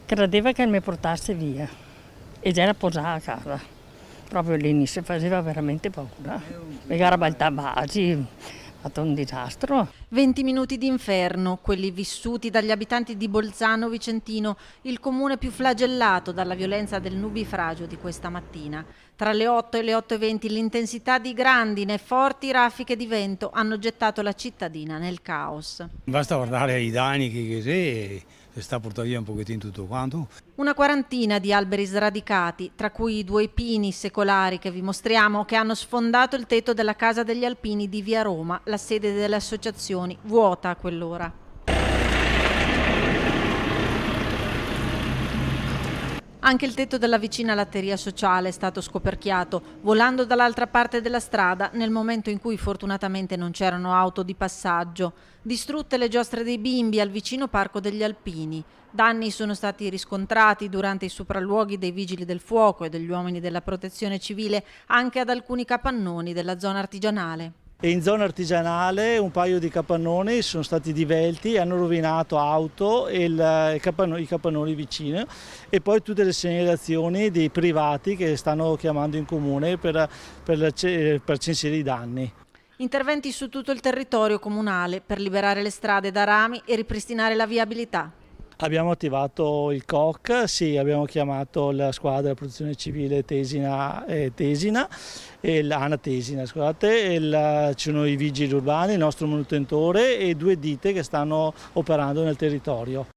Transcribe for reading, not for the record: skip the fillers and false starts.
Credeva che mi portasse via e già era posata a casa. Proprio all'inizio faceva veramente paura. Perché era baltabagi, ha fatto un disastro. 20 minuti d'inferno, quelli vissuti dagli abitanti di Bolzano Vicentino, il comune più flagellato dalla violenza del nubifragio di questa mattina. Tra le 8 e le 8:20 l'intensità di grandine e forti raffiche di vento hanno gettato la cittadina nel caos. Basta guardare i danni che si sta portando via un pochettino tutto quanto. Una quarantina di alberi sradicati, tra cui i 2 pini secolari che vi mostriamo, che hanno sfondato il tetto della Casa degli Alpini di Via Roma, la sede delle associazioni, vuota a quell'ora. Anche il tetto della vicina latteria sociale è stato scoperchiato, volando dall'altra parte della strada nel momento in cui fortunatamente non c'erano auto di passaggio. Distrutte le giostre dei bimbi al vicino Parco degli Alpini. Danni sono stati riscontrati durante i sopralluoghi dei vigili del fuoco e degli uomini della protezione civile anche ad alcuni capannoni della zona artigianale. E in zona artigianale un paio di capannoni sono stati divelti, hanno rovinato auto e i capannoni vicini, e poi tutte le segnalazioni dei privati che stanno chiamando in comune per censire i danni. Interventi su tutto il territorio comunale per liberare le strade da rami e ripristinare la viabilità. Abbiamo attivato il COC, sì, abbiamo chiamato la squadra della protezione civile Tesina, e l'ANA Tesina, scusate, ci sono i vigili urbani, il nostro manutentore e 2 ditte che stanno operando nel territorio.